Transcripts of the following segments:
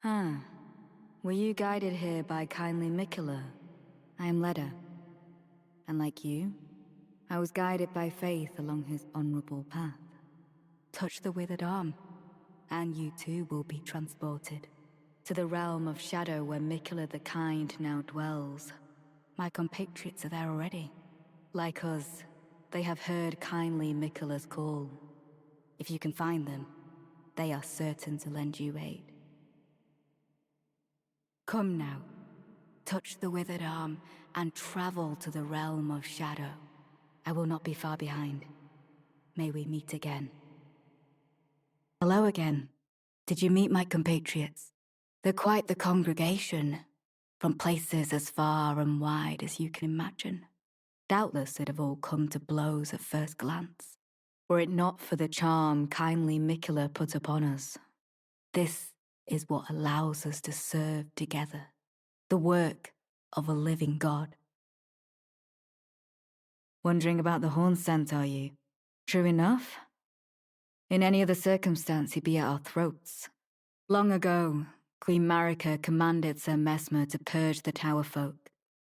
Ah, were you guided here by kindly Mikula? I am Leda. And like you, I was guided by faith along his honorable path. Touch the withered arm, and you too will be transported to the realm of shadow where Mikula the Kind now dwells. My compatriots are there already. Like us, they have heard kindly Mikula's call. If you can find them, they are certain to lend you aid. Come now, touch the withered arm, and travel to the realm of shadow. I will not be far behind. May we meet again. Hello again. Did you meet my compatriots? They're quite the congregation, from places as far and wide as you can imagine. Doubtless they'd have all come to blows at first glance, were it not for the charm kindly Mikula put upon us. This is what allows us to serve together, the work of a living god. Wondering about the Hornsent, are you? True enough. In any other circumstance, he'd be at our throats. Long ago, Queen Marika commanded Sir Mesmer to purge the Tower folk,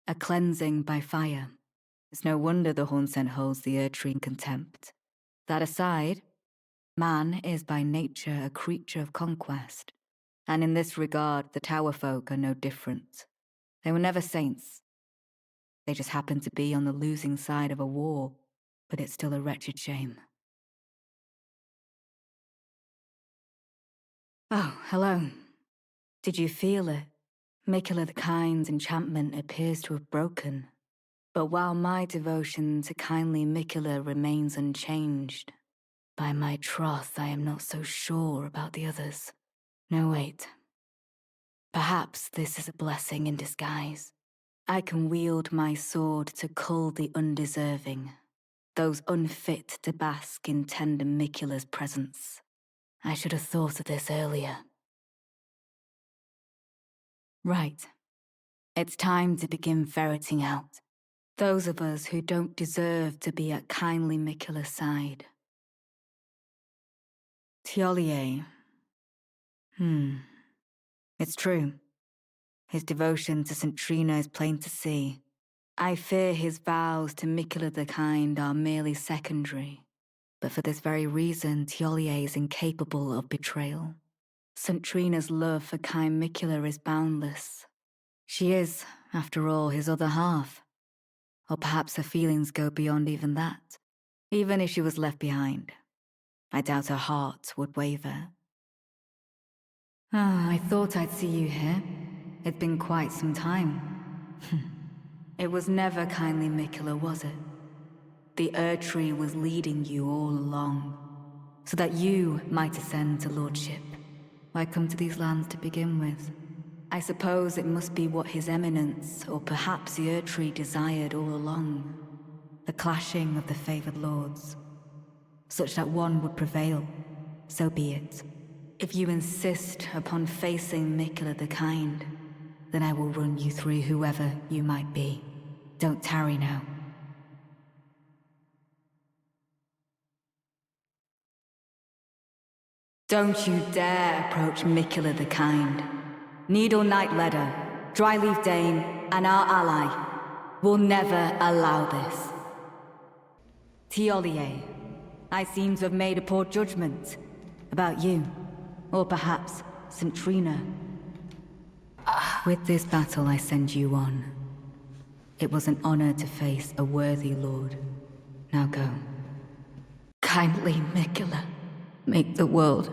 a cleansing by fire. It's no wonder the Hornsent holds the Erdtree in contempt. That aside, man is by nature a creature of conquest, and in this regard the Tower folk are no different. They were never saints. They just happened to be on the losing side of a war, but it's still a wretched shame. Oh, hello. Did you feel it? Mikula the Kind's enchantment appears to have broken. But while my devotion to kindly Mikula remains unchanged, by my troth I am not so sure about the others. No, wait. Perhaps this is a blessing in disguise. I can wield my sword to cull the undeserving, those unfit to bask in tender Mikula's presence. I should have thought of this earlier. Right. It's time to begin ferreting out those of us who don't deserve to be at kindly Mikula's side. Thiollier. It's true. His devotion to St. Trina is plain to see. I fear his vows to Mikula the Kind are merely secondary. But for this very reason, Thiollier is incapable of betrayal. St. Trina's love for kind Mikula is boundless. She is, after all, his other half. Or perhaps her feelings go beyond even that. Even if she was left behind, I doubt her heart would waver. I thought I'd see you here. It's been quite some time. It was never kindly Mikula, was it? The Erdtree was leading you all along, so that you might ascend to lordship. Why come to these lands to begin with? I suppose it must be what His Eminence, or perhaps the Erdtree desired all along. The clashing of the favoured lords. Such that one would prevail, so be it. If you insist upon facing Mikula the Kind, then I will run you through whoever you might be. Don't tarry now. Don't you dare approach Mikula the Kind. Needle Knight Leda, Dryleaf Dane, and our ally will never allow this. Thiollier, I seem to have made a poor judgment about you, or perhaps St. Trina. With this battle I send you on. It was an honor to face a worthy lord. Now go. Kindly Mikula, make the world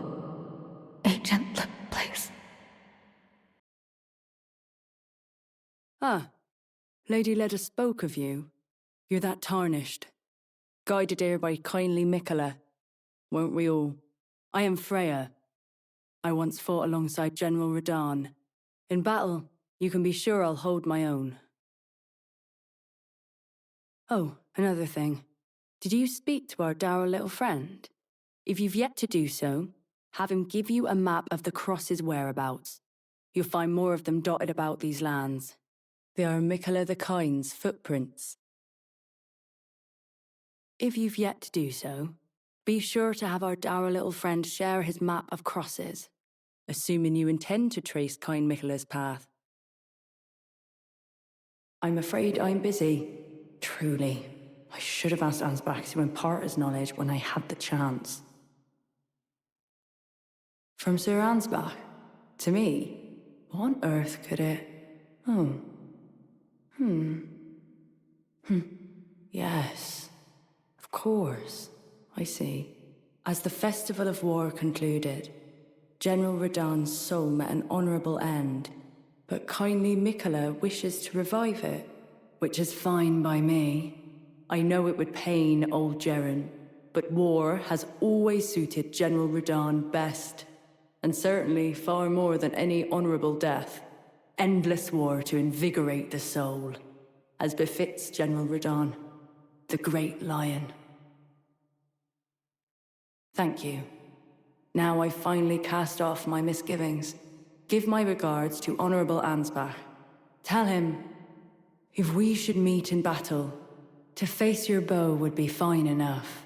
a gentler place. Ah, Lady Leda spoke of you. You're that tarnished. Guided here by kindly Mikula. Weren't we all? I am Freyja. I once fought alongside General Radahn. In battle, you can be sure I'll hold my own. Oh, another thing. Did you speak to our dour little friend? If you've yet to do so, have him give you a map of the Cross's whereabouts. You'll find more of them dotted about these lands. They are Mikula the Kind's footprints. If you've yet to do so, be sure to have our dour little friend share his map of crosses. assuming you intend to trace Kind Michela's path. I'm afraid I'm busy. Truly. I should have asked Hansbach to impart his knowledge when I had the chance. From Sir Hansbach? To me? What on earth could it... Oh. Yes. Of course. I see. As the Festival of War concluded, General Radahn's soul met an honourable end, but kindly Michela wishes to revive it, which is fine by me. I know it would pain old Jeren, but war has always suited General Radahn best, and certainly far more than any honourable death. Endless war to invigorate the soul, as befits General Radahn, the great lion. Thank you. Now I finally cast off my misgivings. Give my regards to Honourable Hansbach. Tell him, if we should meet in battle, to face your bow would be fine enough,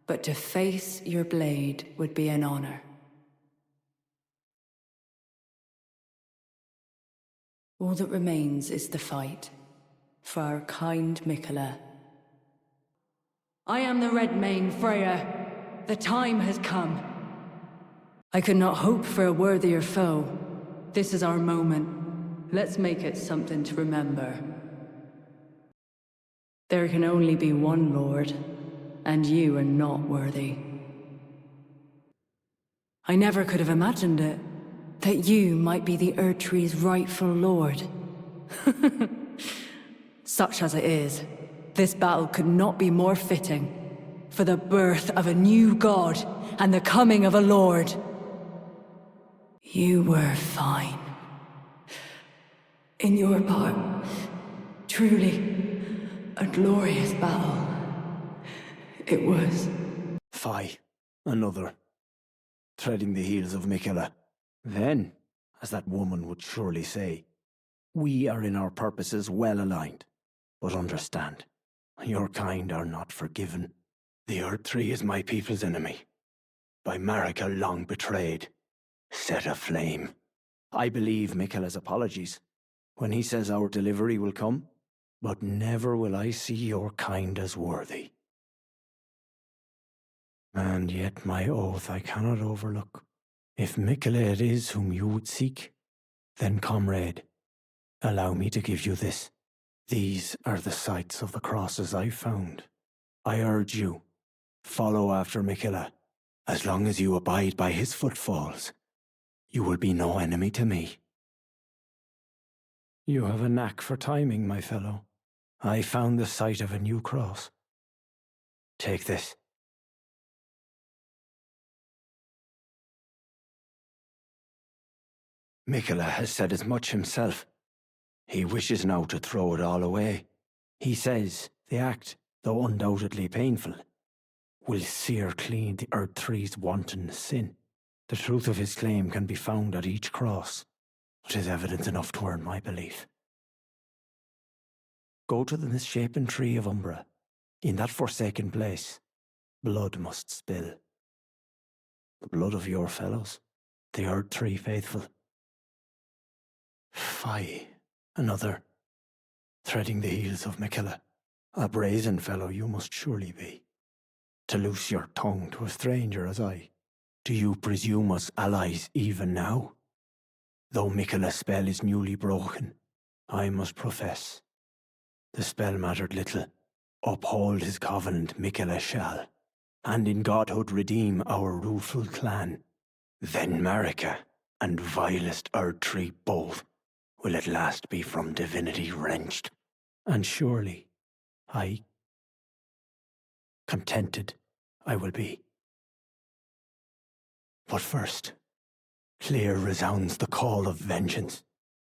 but to face your blade would be an honour. All that remains is the fight, for our kind Michela. I am the Redmane, Freyja. The time has come. I could not hope for a worthier foe. This is our moment. Let's make it something to remember. There can only be one Lord, and you are not worthy. I never could have imagined it, that you might be the Erdtree's rightful Lord. Such as it is, this battle could not be more fitting, for the birth of a new god and the coming of a Lord. You were fine. In your part, truly a glorious battle. It was. Fie, another. Treading the heels of Michela. Then, as that woman would surely say, we are in our purposes well aligned. But understand, your kind are not forgiven. The Erdtree is my people's enemy. By Marika long betrayed. Set aflame. I believe Michela's apologies when he says our delivery will come, but never will I see your kind as worthy. And yet my oath I cannot overlook. If Michela it is whom you would seek, then comrade, allow me to give you this. These are the sites of the crosses I found. I urge you, follow after Michela. As long as you abide by his footfalls, you will be no enemy to me. You have a knack for timing, my fellow. I found the site of a new cross. Take this. Michela has said as much himself. He wishes now to throw it all away. He says the act, though undoubtedly painful, will sear clean the Erdtree's wanton sin. The truth of his claim can be found at each cross. It is evidence enough to earn my belief. Go to the misshapen tree of Umbra. In that forsaken place, blood must spill. The blood of your fellows, the Erdtree faithful. Fie, another, threading the heels of Michela. A brazen fellow you must surely be, to loose your tongue to a stranger as I. Do you presume us allies even now? Though Michela's spell is newly broken, I must profess, the spell mattered little. Uphold his covenant Michela shall, and in godhood redeem our rueful clan. Then Marika and vilest Erdtree both will at last be from divinity wrenched, and surely contented I will be. But first, clear resounds the call of vengeance.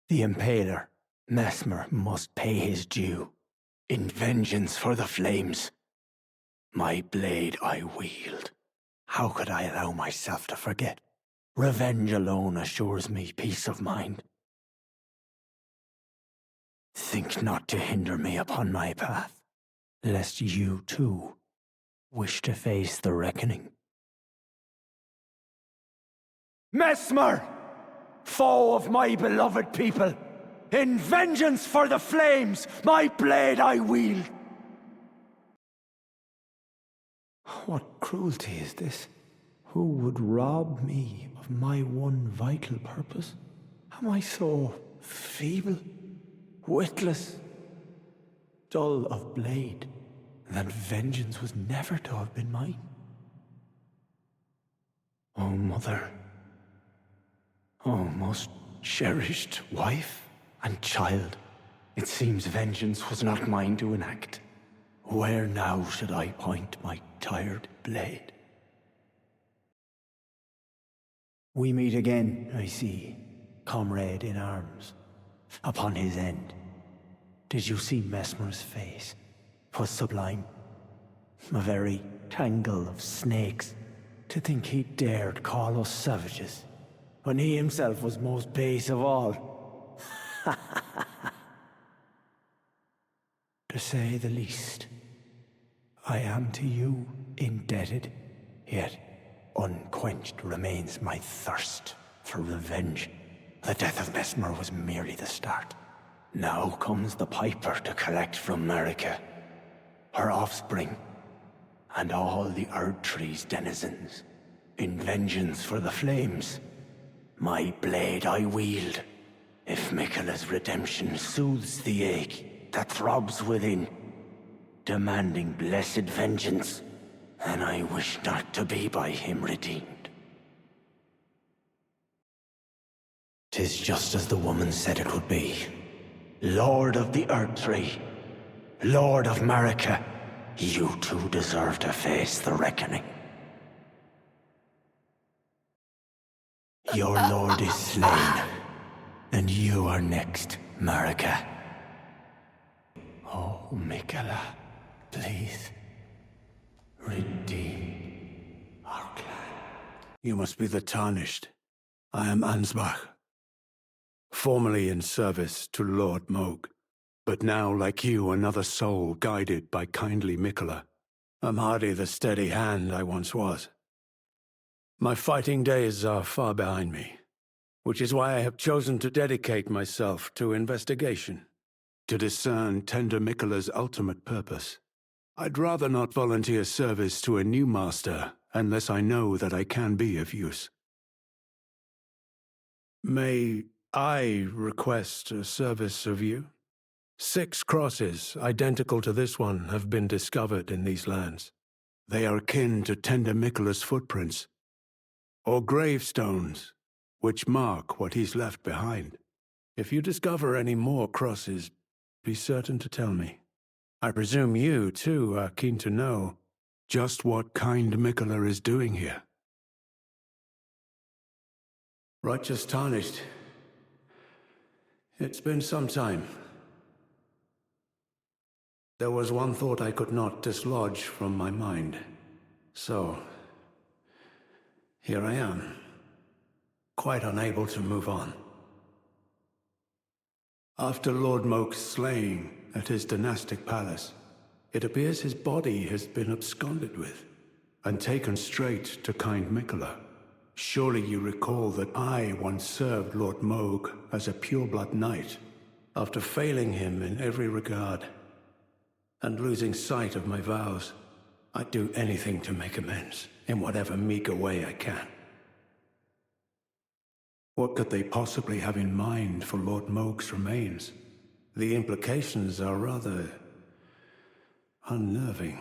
The impaler, Mesmer, must pay his due. In vengeance for the flames, my blade I wield. How could I allow myself to forget? Revenge alone assures me peace of mind. Think not to hinder me upon my path, lest you, too, wish to face the reckoning. Mesmer! Foe of my beloved people! In vengeance for the flames, my blade I wield! What cruelty is this? Who would rob me of my one vital purpose? Am I so feeble, witless, dull of blade, that vengeance was never to have been mine? O mother, O most cherished wife and child, it seems vengeance was not mine to enact. Where now should I point my tired blade? We meet again, I see, comrade in arms. Upon his end, did you see Mesmer's face? 'Twas sublime. A very tangle of snakes. To think he dared call us savages, when he himself was most base of all. To say the least, I am to you indebted, yet unquenched remains my thirst for revenge. The death of Mesmer was merely the start. Now comes the Piper to collect from Marika, her offspring, and all the Erdtree's denizens. In vengeance for the flames, my blade I wield. If Miquella's redemption soothes the ache that throbs within, demanding blessed vengeance, then I wish not to be by him redeemed. 'Tis just as the woman said it would be. Lord of the Erdtree, Lord of Marika, you too deserve to face the reckoning. Your lord is slain, and you are next, Marika. Oh, Miquella, please, redeem our clan. You must be the Tarnished. I am Hansbach, formerly in service to Lord Moog, but now, like you, another soul guided by kindly Miquella. I'm hardly the steady hand I once was. My fighting days are far behind me, which is why I have chosen to dedicate myself to investigation, to discern tender Miquella's ultimate purpose. I'd rather not volunteer service to a new master unless I know that I can be of use. May I request a service of you? 6 crosses identical to this one have been discovered in these lands. They are akin to tender Miquella's footprints, or gravestones, which mark what he's left behind. If you discover any more crosses, be certain to tell me. I presume you, too, are keen to know just what kind Miquella is doing here. Righteous Tarnished. It's been some time. There was one thought I could not dislodge from my mind. So, here I am, quite unable to move on. After Lord Moog's slaying at his dynastic palace, it appears his body has been absconded with and taken straight to kind Miquella. Surely you recall that I once served Lord Moog as a pureblood knight, after failing him in every regard and losing sight of my vows. I'd do anything to make amends, in whatever meager way I can. What could they possibly have in mind for Lord Moog's remains? The implications are rather unnerving.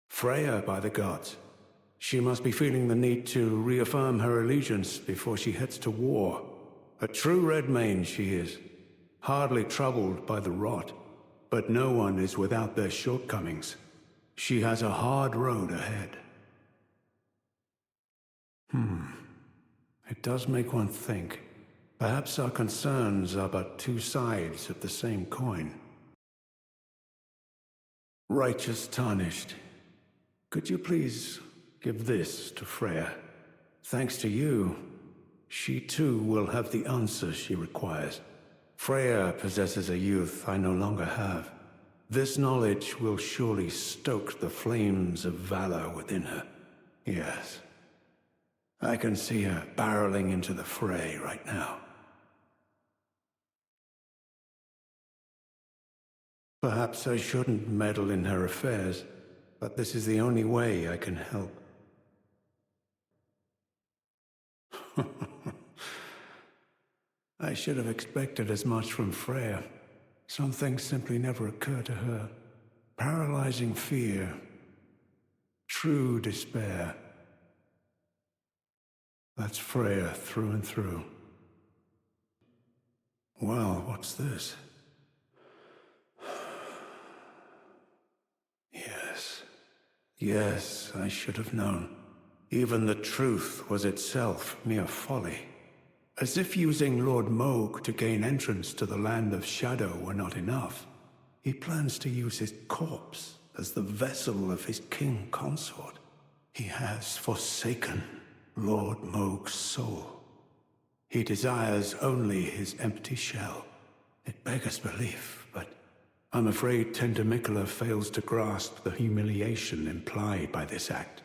Freyja, by the gods. She must be feeling the need to reaffirm her allegiance before she heads to war. A true Redmane she is, hardly troubled by the rot, but no one is without their shortcomings. She has a hard road ahead. It does make one think. Perhaps our concerns are but two sides of the same coin. Righteous Tarnished, could you please give this to Freyja? Thanks to you, she too will have the answers she requires. Freyja possesses a youth I no longer have. This knowledge will surely stoke the flames of valor within her. Yes, I can see her barreling into the fray right now. Perhaps I shouldn't meddle in her affairs, but this is the only way I can help. I should have expected as much from Freyja. Some things simply never occur to her. Paralyzing fear. True despair. That's Freyja through and through. Well, what's this? Yes, I should have known. Even the truth was itself mere folly. As if using Lord Mohg to gain entrance to the Land of Shadow were not enough, he plans to use his corpse as the vessel of his king consort. He has forsaken Lord Mohg's soul. He desires only his empty shell. It beggars belief, but I'm afraid Tender Mikula fails to grasp the humiliation implied by this act.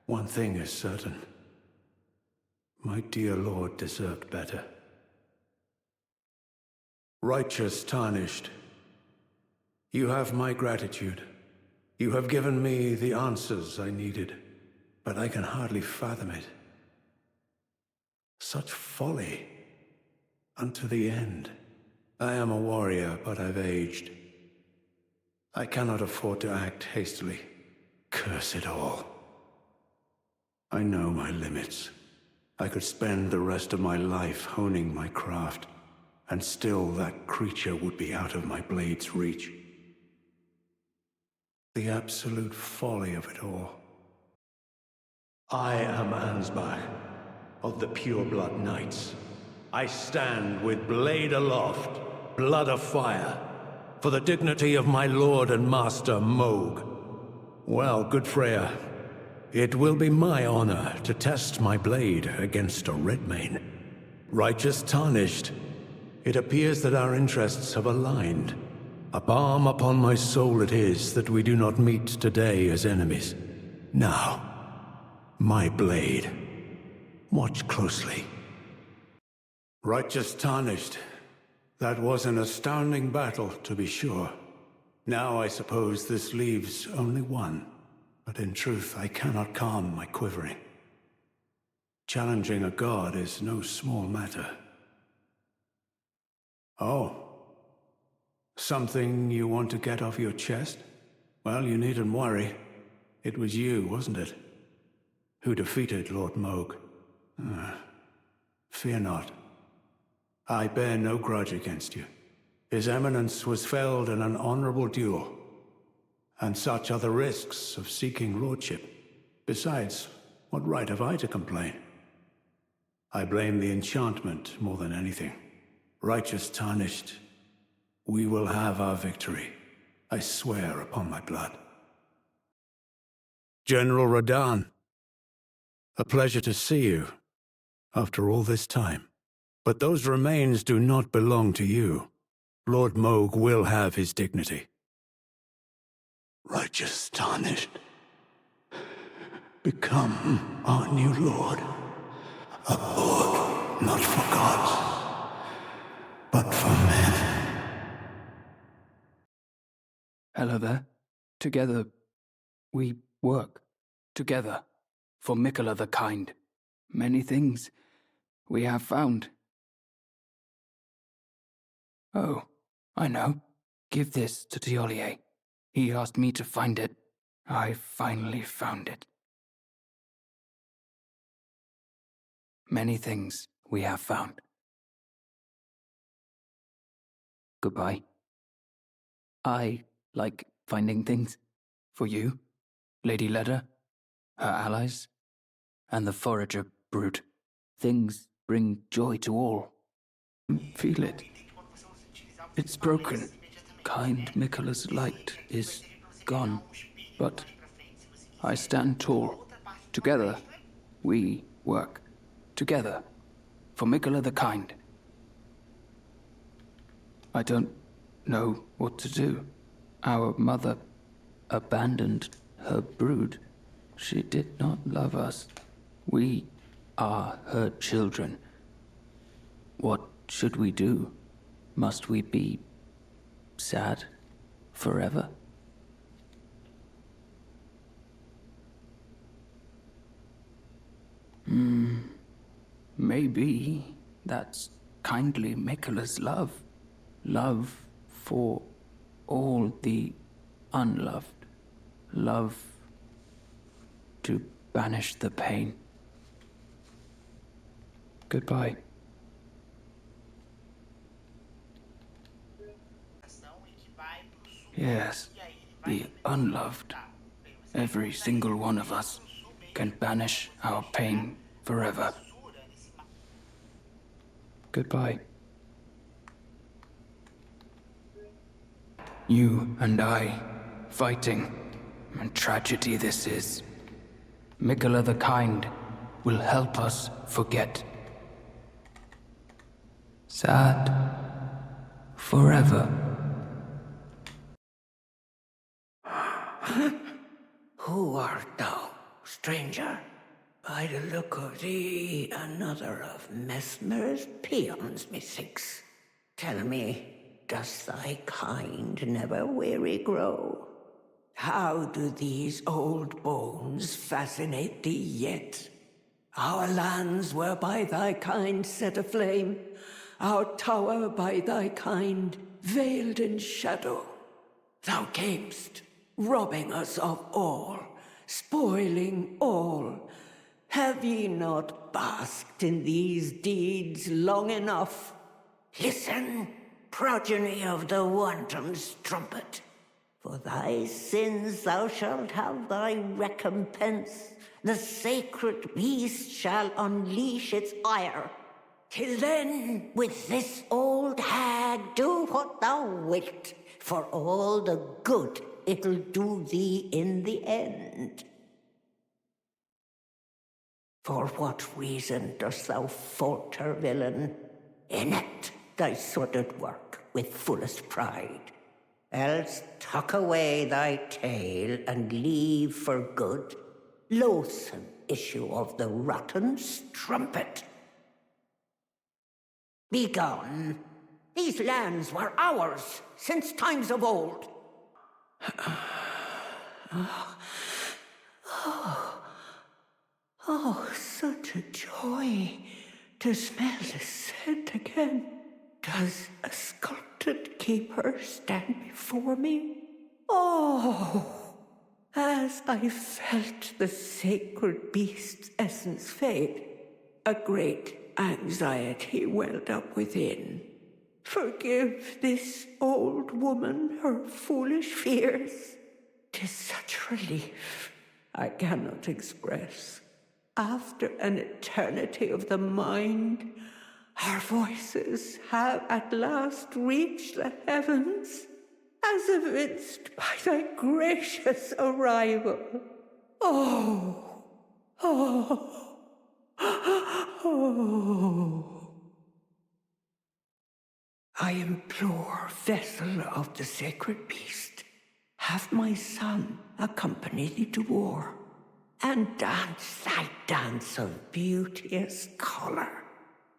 One thing is certain. My dear lord deserved better. Righteous Tarnished, you have my gratitude. You have given me the answers I needed, but I can hardly fathom it. Such folly. Unto the end. I am a warrior, but I've aged. I cannot afford to act hastily. Curse it all. I know my limits. I could spend the rest of my life honing my craft, and still that creature would be out of my blade's reach. The absolute folly of it all. I am Hansbach, of the Pureblood Knights. I stand with blade aloft, blood afire, for the dignity of my lord and master, Mohg. Well, good Freyja, it will be my honor to test my blade against a Redmane. Righteous Tarnished, it appears that our interests have aligned. A balm upon my soul it is that we do not meet today as enemies. Now, my blade. Watch closely. Righteous Tarnished, that was an astounding battle, to be sure. Now I suppose this leaves only one, but in truth I cannot calm my quivering. Challenging a god is no small matter. Oh. Something you want to get off your chest? Well, you needn't worry. It was you, wasn't it? Who defeated Lord Mohg. Fear not. I bear no grudge against you. His Eminence was felled in an honorable duel, and such are the risks of seeking lordship. Besides, what right have I to complain? I blame the enchantment more than anything. Righteous Tarnished, we will have our victory. I swear upon my blood. General Radahn, a pleasure to see you after all this time. But those remains do not belong to you. Lord Mohg will have his dignity. Righteous Tarnished, become our new lord. A lord not for gods, but for men. Hello there. Together, we work. Together, for Mikula the Kind. Many things we have found. Oh, I know. Give this to Thiollier. He asked me to find it. I finally found it. Many things we have found. Goodbye. I like finding things. For you, Lady Leda, her allies, and the forager brood. Things bring joy to all. Feel it. It's broken. Kind Mikula's light is gone. But I stand tall. Together, we work. Together, for Mikula the Kind. I don't know what to do. Our mother abandoned her brood. She did not love us. We are her children. What should we do? Must we be sad forever? Maybe that's kindly Miquella's love. Love for all the unloved. Love to banish the pain. Goodbye. Yes, the unloved. Every single one of us can banish our pain forever. Goodbye. You and I, fighting, and tragedy this is. Miquella the Kind will help us forget. Sad forever. Who art thou, stranger? By the look of thee, another of Mesmer's peons, methinks. Tell me, does thy kind never weary grow? How do these old bones fascinate thee yet? Our lands were by thy kind set aflame, our tower by thy kind veiled in shadow. Thou camest, robbing us of all, spoiling all. Have ye not basked in these deeds long enough? Listen, progeny of the wanton's trumpet. For thy sins thou shalt have thy recompense. The sacred beast shall unleash its ire. Till then, with this old hag, do what thou wilt, for all the good it'll do thee in the end. For what reason dost thou falter, villain? Enact thy sordid work with fullest pride. Else tuck away thy tale and leave for good, loathsome issue of the rotten strumpet. Begone! These lands were ours since times of old. Oh, such a joy to smell the scent again. Does a sculpted keeper stand before me? Oh, as I felt the sacred beast's essence fade, a great anxiety welled up within. Forgive this old woman her foolish fears. 'Tis such relief I cannot express. After an eternity of the mind, our voices have at last reached the heavens, as evinced by thy gracious arrival. Oh, oh, oh. I implore, vessel of the sacred beast, have my son accompany thee to war, and dance thy dance of beauteous color.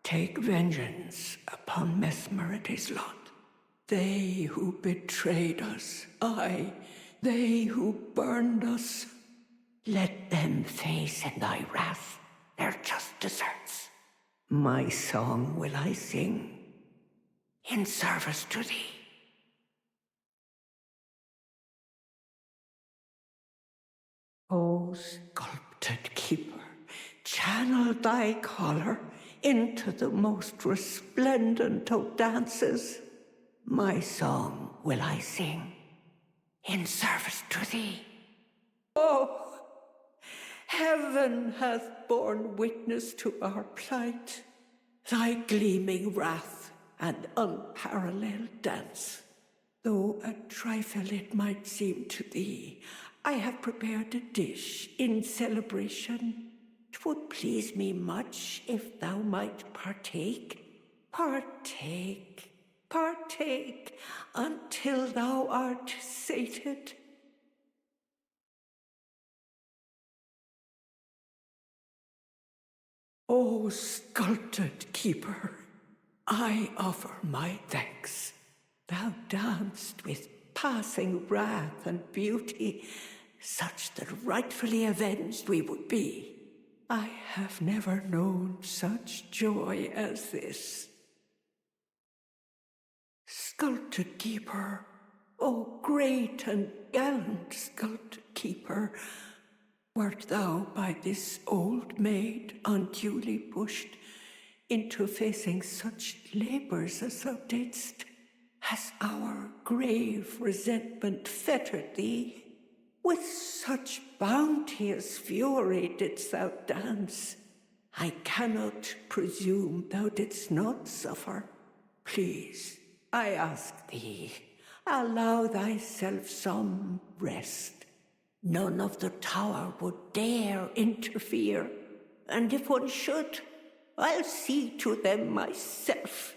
Take vengeance upon Mesmer and his lot. They who betrayed us, aye, they who burned us. Let them face in thy wrath their just deserts. My song will I sing, in service to thee. O sculpted keeper, channel thy color into the most resplendent of dances. My song will I sing, in service to thee. Oh, heaven hath borne witness to our plight, thy gleaming wrath and unparalleled dance. Though a trifle it might seem to thee, I have prepared a dish in celebration. 'Twould please me much if thou might partake. Partake, partake, until thou art sated. O sculpted keeper, I offer my thanks. Thou danced with passing wrath and beauty, such that rightfully avenged we would be. I have never known such joy as this. Sculpted keeper, O great and gallant sculpted keeper, wert thou by this old maid unduly pushed into facing such labours as thou didst? Has our grave resentment fettered thee? With such bounteous fury didst thou dance. I cannot presume thou didst not suffer. Please, I ask thee, allow thyself some rest. None of the tower would dare interfere, and if one should, I'll see to them myself.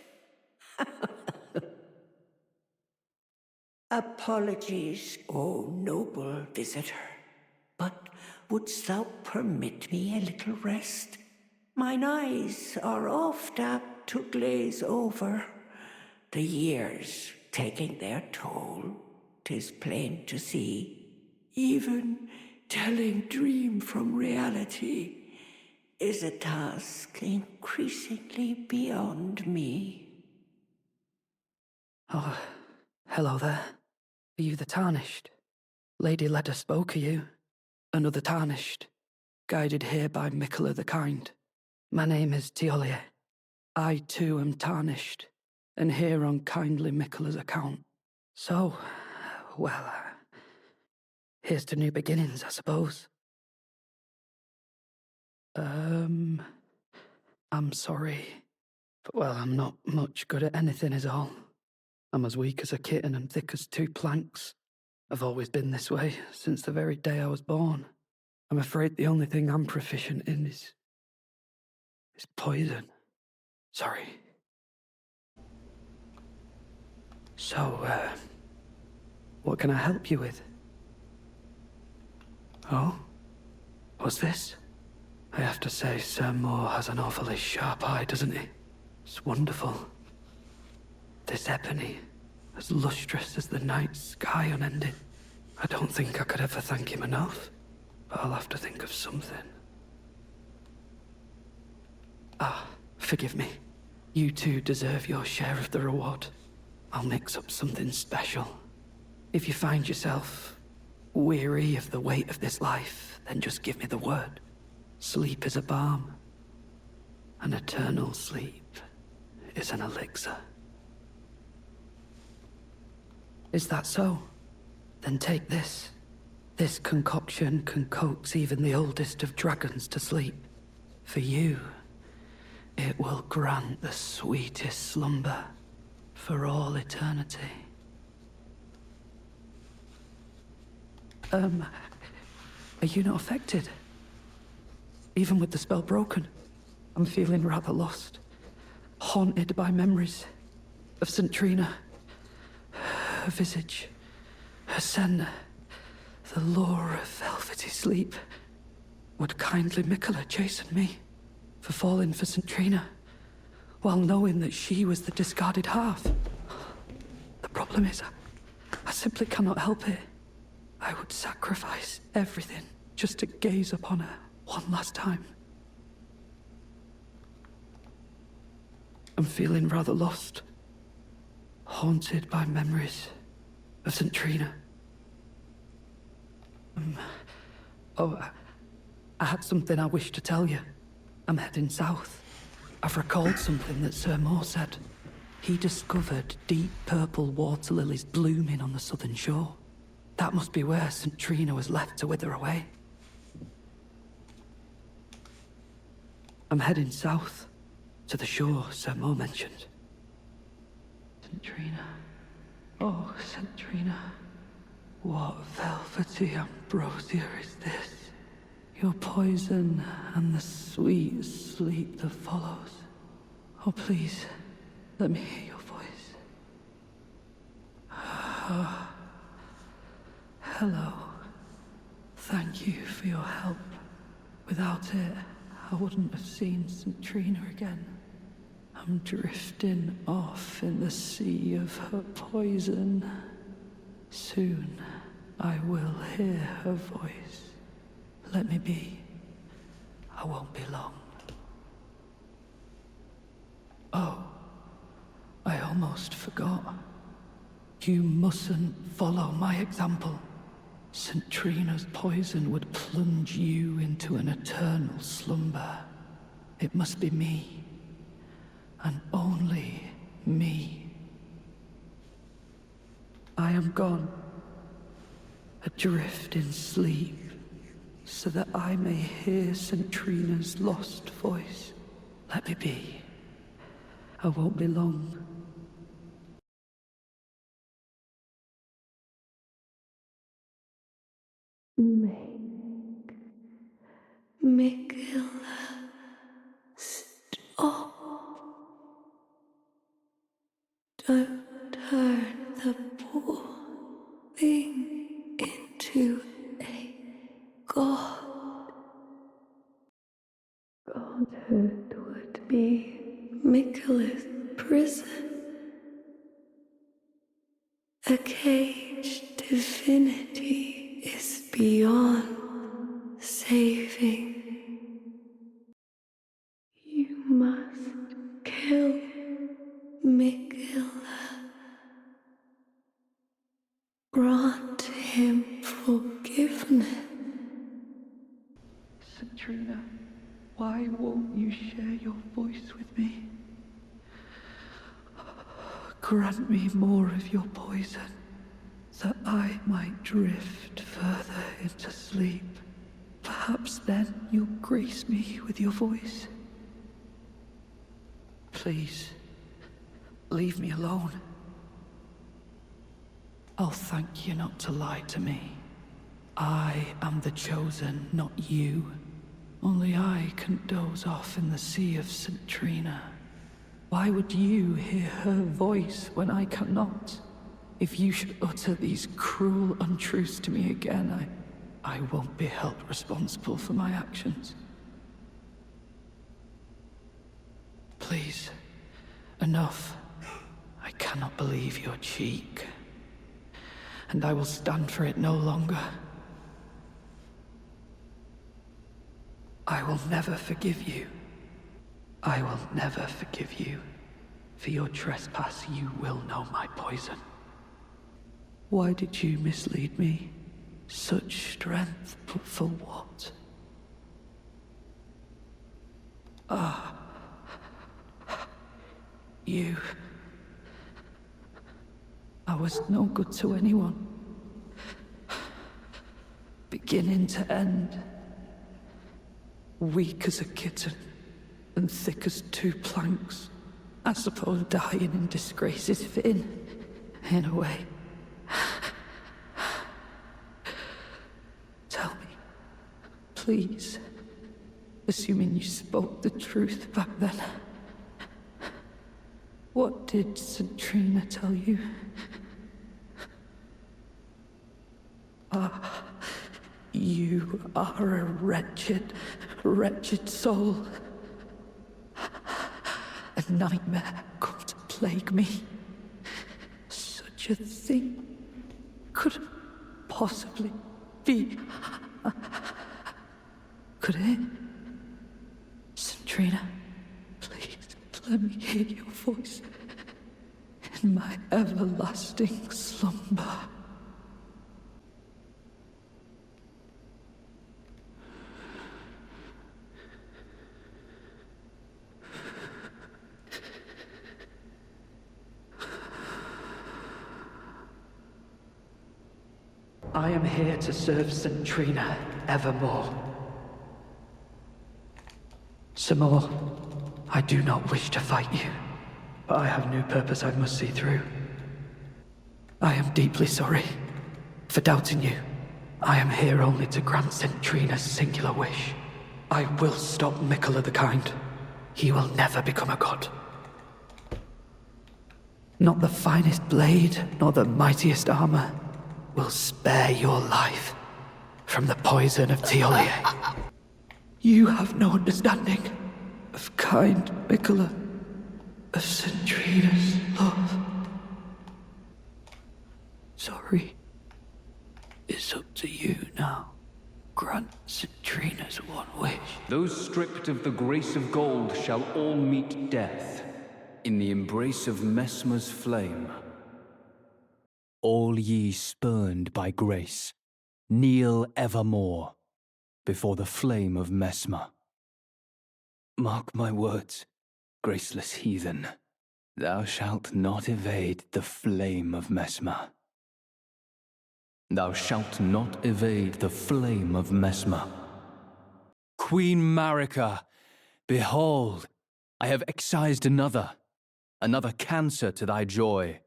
Apologies, O noble visitor, but wouldst thou permit me a little rest? Mine eyes are oft apt to glaze over, the years taking their toll, 'tis plain to see. Even telling dream from reality is a task increasingly beyond me. Oh, hello there. Are you the Tarnished? Lady Leda spoke of you. Another Tarnished, guided here by Mikola the Kind. My name is Thiollier. I too am Tarnished, and here on kindly Mikola's account. So, well, here's to new beginnings, I suppose. I'm sorry. But, well, I'm not much good at anything is all. I'm as weak as a kitten and thick as two planks. I've always been this way, since the very day I was born. I'm afraid the only thing I'm proficient in is poison. Sorry. So, what can I help you with? Oh? What's this? I have to say, Sir Moore has an awfully sharp eye, doesn't he? It's wonderful. This ebony, as lustrous as the night sky unending. I don't think I could ever thank him enough, but I'll have to think of something. Ah, forgive me. You two deserve your share of the reward. I'll mix up something special. If you find yourself weary of the weight of this life, then just give me the word. Sleep is a balm. An eternal sleep is an elixir. Is that so? Then take this. This concoction can coax even the oldest of dragons to sleep. For you, it will grant the sweetest slumber for all eternity. Are you not affected? Even with the spell broken, I'm feeling rather lost. Haunted by memories of St. Trina. Her visage, her scent, the lure of velvety sleep. Would kindly Mikola chasten me for falling for St. Trina, while knowing that she was the discarded half? The problem is, I simply cannot help it. I would sacrifice everything just to gaze upon her one last time. I'm feeling rather lost. Haunted by memories of St. Trina. I had something I wish to tell you. I'm heading south. I've recalled something that Sir Moore said. He discovered deep purple water lilies blooming on the southern shore. That must be where St. Trina was left to wither away. I'm heading south, to the shore Sir Moore mentioned. St. Trina. Oh, St. Trina. What velvety ambrosia is this? Your poison and the sweet sleep that follows. Oh, please, let me hear your voice. Hello. Thank you for your help. Without it, I wouldn't have seen St. Trina again. I'm drifting off in the sea of her poison. Soon, I will hear her voice. Let me be. I won't be long. Oh, I almost forgot. You mustn't follow my example. St. Trina's poison would plunge you into an eternal slumber. It must be me. And only me. I am gone, adrift in sleep, so that I may hear St. Trina's lost voice. Let me be. I won't be long. Mikilla, stop. Don't turn the poor thing into a god. Godhood would be Mikilla's prison. A caged divinity is beyond saving. You must kill Mikilla. Grant him forgiveness. St. Trina, why won't you share your voice with me? Grant me more of your poison, that I might drift further into sleep. Perhaps then you'll grace me with your voice. Please, leave me alone. I'll thank you not to lie to me. I am the chosen, not you. Only I can doze off in the sea of St. Trina. Why would you hear her voice when I cannot? If you should utter these cruel untruths to me again, I won't be held responsible for my actions. Please, enough. I cannot believe your cheek. And I will stand for it no longer. I will never forgive you. I will never forgive you. For your trespass, you will know my poison. Why did you mislead me? Such strength, but for what? You. I was no good to anyone. Beginning to end. Weak as a kitten, and thick as two planks. I suppose dying in disgrace is fitting, in a way. Tell me, please, assuming you spoke the truth back then. What did St. Trina tell you? You are a wretched, wretched soul. A nightmare come to plague me. Such a thing couldn't possibly be. Could it? St. Trina, please let me hear your voice in my everlasting slumber. I am here to serve St. Trina evermore. Samor, I do not wish to fight you, but I have new purpose I must see through. I am deeply sorry for doubting you. I am here only to grant St. Trina's singular wish. I will stop Mikilla the Kind. He will never become a god. Not the finest blade, nor the mightiest armor will spare your life from the poison of Thiollier. You have no understanding of kind Mikola, of St. Trina's love. Sorry. It's up to you now. Grant St. Trina's one wish. Those stripped of the grace of gold shall all meet death in the embrace of Messmer's flame. All ye spurned by grace, kneel evermore before the flame of Messmer. Mark my words, graceless heathen. Thou shalt not evade the flame of Messmer. Thou shalt not evade the flame of Messmer. Queen Marika, behold, I have excised another cancer to thy joy.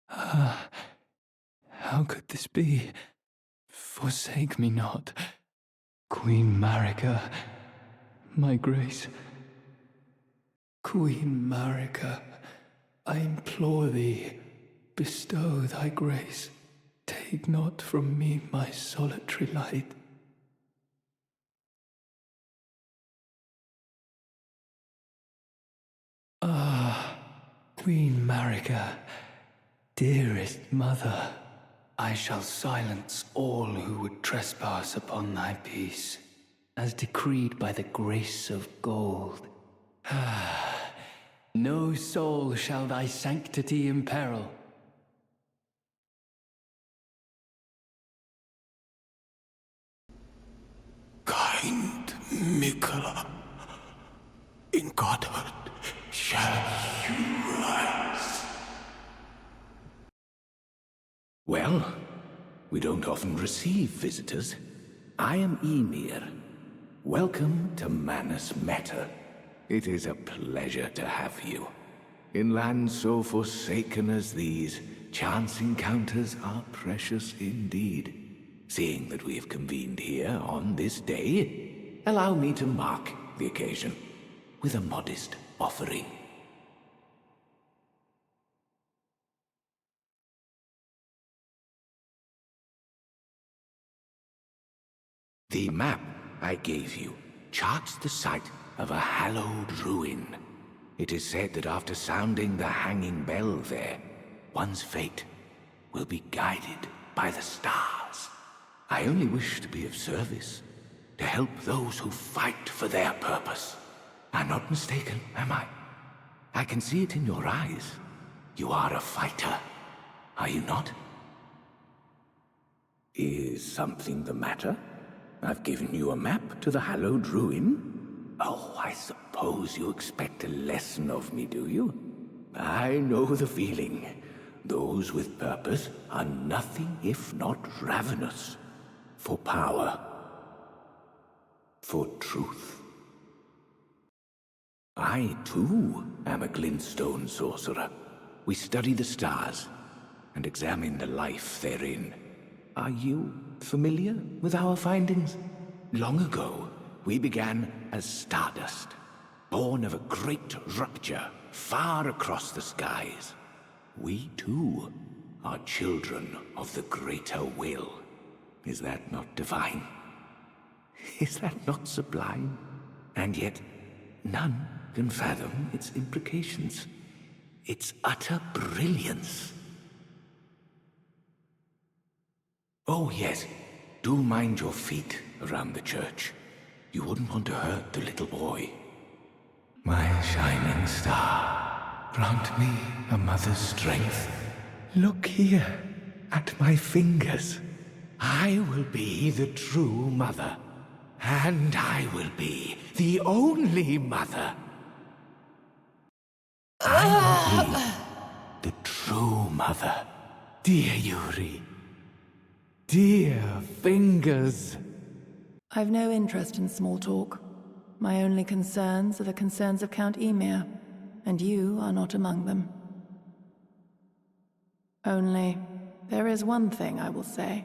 How could this be? Forsake me not, Queen Marika, my grace. Queen Marika, I implore thee, bestow thy grace. Take not from me my solitary light. Ah, Queen Marika, dearest mother, I shall silence all who would trespass upon thy peace, as decreed by the grace of gold. No soul shall thy sanctity imperil. Kind Mikola, in godhood shall you rise. Well, we don't often receive visitors. I am Ymir. Welcome to Manus Meta. It is a pleasure to have you. In lands so forsaken as these, chance encounters are precious indeed. Seeing that we have convened here on this day, allow me to mark the occasion with a modest offering. The map I gave you charts the site of a hallowed ruin. It is said that after sounding the hanging bell there, one's fate will be guided by the stars. I only wish to be of service, to help those who fight for their purpose. I'm not mistaken, am I? I can see it in your eyes. You are a fighter, are you not? Is something the matter? I've given you a map to the hallowed ruin. Oh, I suppose you expect a lesson of me, do you? I know the feeling. Those with purpose are nothing if not ravenous. For power. For truth. I, too, am a glintstone sorcerer. We study the stars and examine the life therein. Are you familiar with our findings? Long ago, we began as stardust, born of a great rupture far across the skies. We, too, are children of the greater will. Is that not divine? Is that not sublime? And yet, none can fathom its implications, its utter brilliance. Oh, yes, do mind your feet around the church. You wouldn't want to hurt the little boy. My shining star, grant me a mother's strength. Look here, at my fingers. I will be the true mother, and I will be the only mother. I will be the true mother, dear Yuri. Dear fingers. I've no interest in small talk. My only concerns are the concerns of Count Ymir, and you are not among them. Only, there is one thing I will say.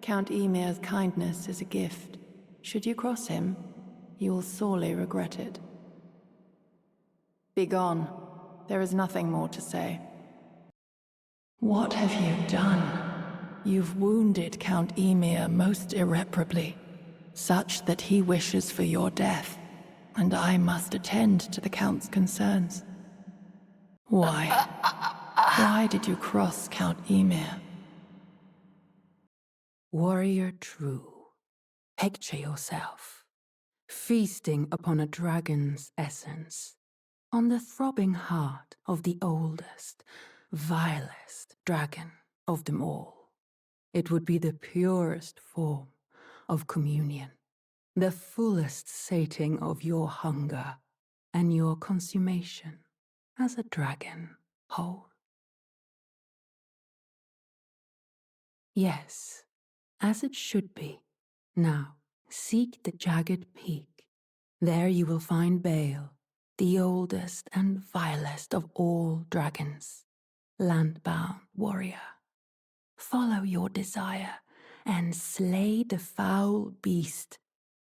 Count Ymir's kindness is a gift. Should you cross him, you will sorely regret it. Begone. There is nothing more to say. What have you done? you've wounded Count Ymir most irreparably, such that he wishes for your death, and I must attend to the Count's concerns. Why? Why did you cross Count Ymir? Warrior true, picture yourself, feasting upon a dragon's essence, on the throbbing heart of the oldest, vilest dragon of them all. It would be the purest form of communion, the fullest sating of your hunger and your consummation as a dragon whole. Yes, as it should be. Now, seek the jagged peak. There you will find Bale, the oldest and vilest of all dragons, landbound warrior. Follow your desire and slay the foul beast.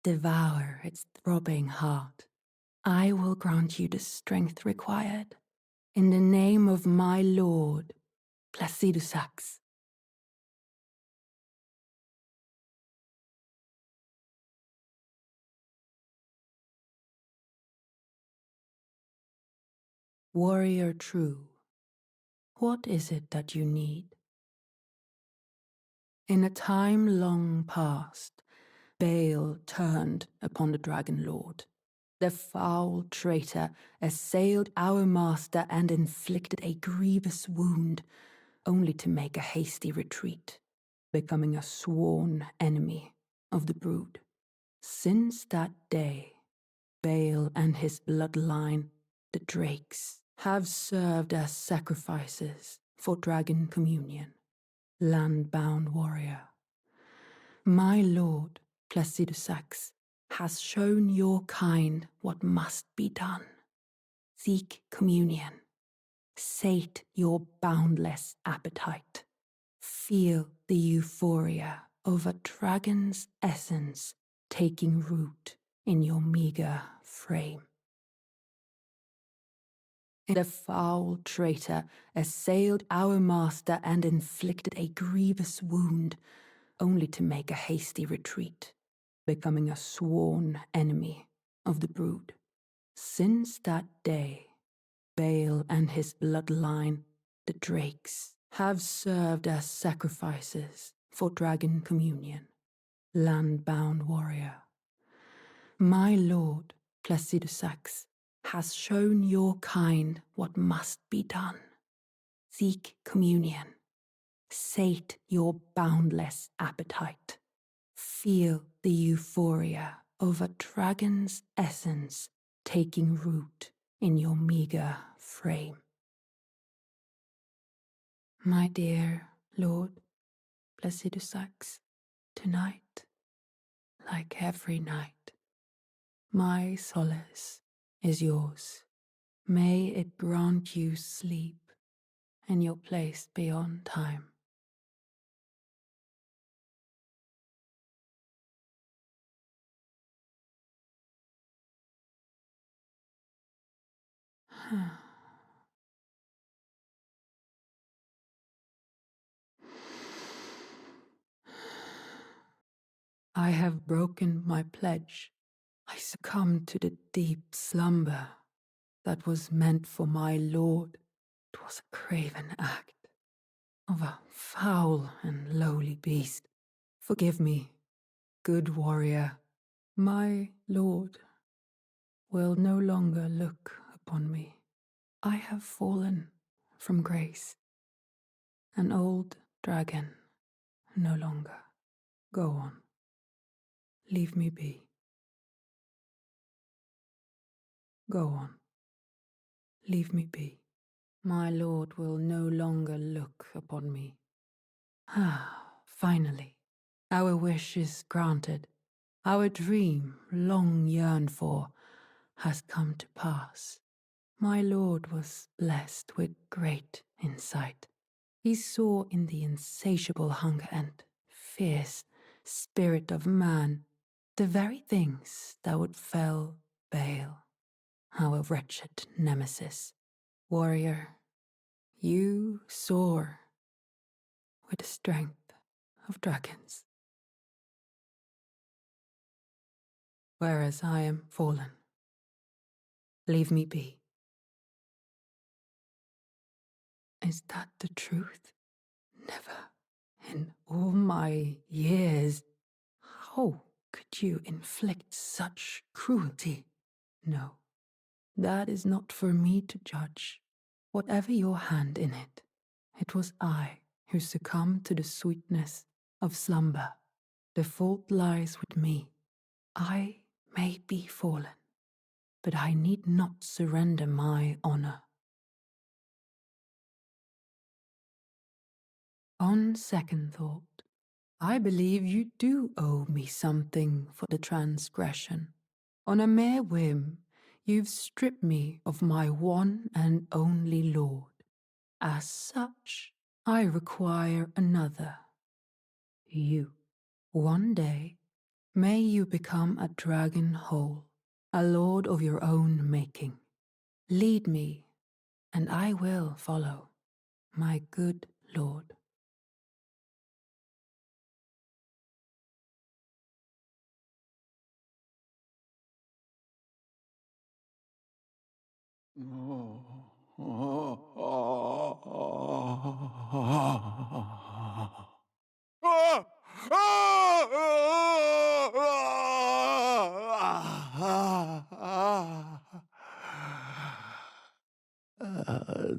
Devour its throbbing heart. I will grant you the strength required. In the name of my lord, Placidusax. Warrior true, what is it that you need? In a time long past, Bale turned upon the Dragon Lord. The foul traitor assailed our master and inflicted a grievous wound, only to make a hasty retreat, becoming a sworn enemy of the brood. Since that day, Bale and his bloodline, the Drakes, have served as sacrifices for dragon communion. Landbound warrior, my lord Placidusax has shown your kind what must be done. Seek communion, sate your boundless appetite, feel the euphoria of a dragon's essence taking root in your meager frame. The foul traitor assailed our master and inflicted a grievous wound, only to make a hasty retreat, becoming a sworn enemy of the brood. Since that day, Bale and his bloodline, the Drakes, have served as sacrifices for dragon communion. Landbound warrior, my lord Placidusax has shown your kind what must be done. Seek communion, sate your boundless appetite, feel the euphoria of a dragon's essence taking root in your meager frame. My dear Lord Placidusax, tonight, like every night, my solace is yours. May it grant you sleep in your place beyond time. I have broken my pledge. I succumbed to the deep slumber that was meant for my lord. 'Twas a craven act of a foul and lowly beast. Forgive me, good warrior. My lord will no longer look upon me. I have fallen from grace. An old dragon, no longer. Go on. Leave me be. Go on. Leave me be. My lord will no longer look upon me. Ah, finally, our wish is granted. Our dream, long yearned for, has come to pass. My lord was blessed with great insight. He saw in the insatiable hunger and fierce spirit of man the very things that would fell Bale, our wretched nemesis. Warrior, you soar with strength of dragons. Whereas I am fallen. Leave me be. Is that the truth? Never in all my years. How could you inflict such cruelty? No, that is not for me to judge. Whatever your hand in it, it was I who succumbed to the sweetness of slumber. The fault lies with me. I may be fallen, but I need not surrender my honor. On second thought, I believe you do owe me something for the transgression. On a mere whim, you've stripped me of my one and only lord. As such, I require another. You. One day, may you become a dragon whole, a lord of your own making. Lead me, and I will follow, my good lord.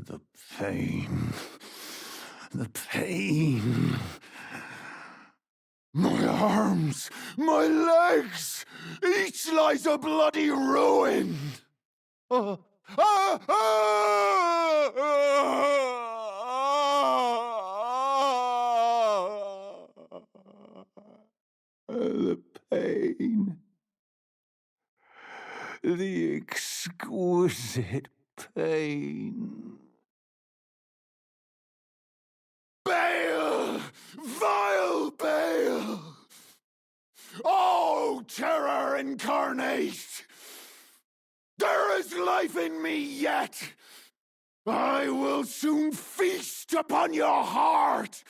The pain. The pain. My arms, my legs, each lies a bloody ruin. The pain. The exquisite pain. Bale! Vile Bale! Oh, terror incarnate! There is life in me yet! I will soon feast upon your heart!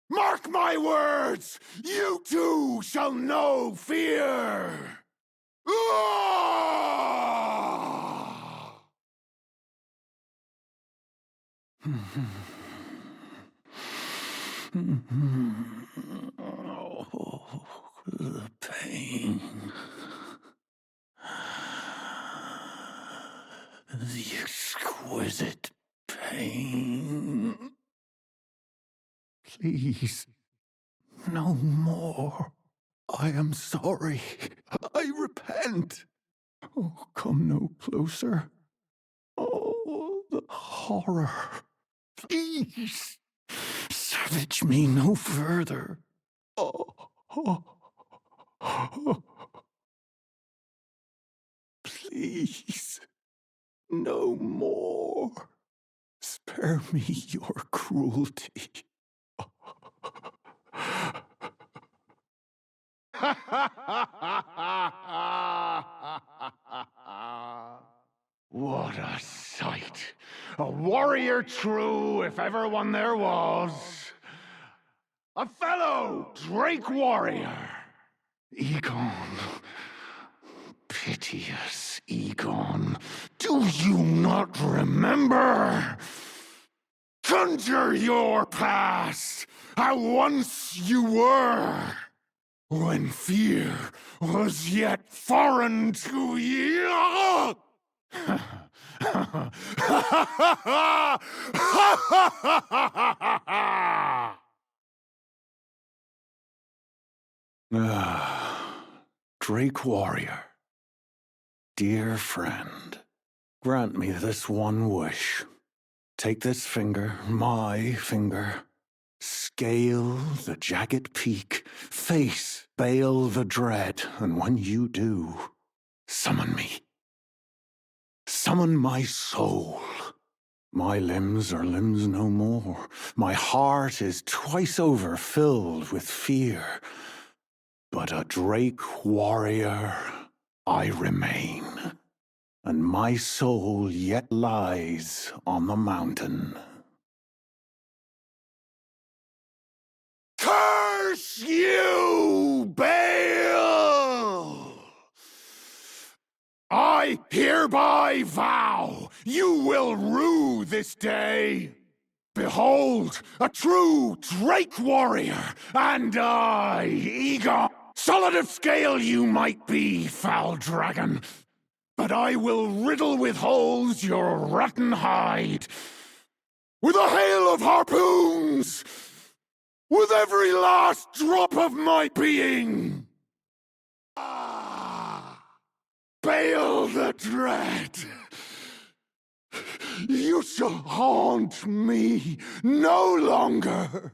Mark my words! You too shall know fear! Oh, the pain. The exquisite pain. Please, no more. I am sorry. I repent. Oh, come no closer. Oh, the horror. Please, savage me no further. Please, no more. Spare me your cruelty. What a sight! A warrior true, if ever one there was. A fellow Drake warrior. Igon. Piteous Igon. Do you not remember? Conjure your past, how once you were, when fear was yet foreign to ye. Drake warrior, dear friend, grant me this one wish. Take this finger, my finger, scale the jagged peak, face Bale the dread, and when you do, summon me. Summon my soul. My limbs are limbs no more. My heart is twice over filled with fear. But a Drake warrior I remain, and my soul yet lies on the mountain. Curse! you, Baal! I hereby vow you will rue this day. Behold, a true Drake warrior, and I, Igon. Solid of scale you might be, foul dragon, but I will riddle with holes your rotten hide. With a hail of harpoons! With every last drop of my being! Ah! Baal the Dread! You shall haunt me no longer!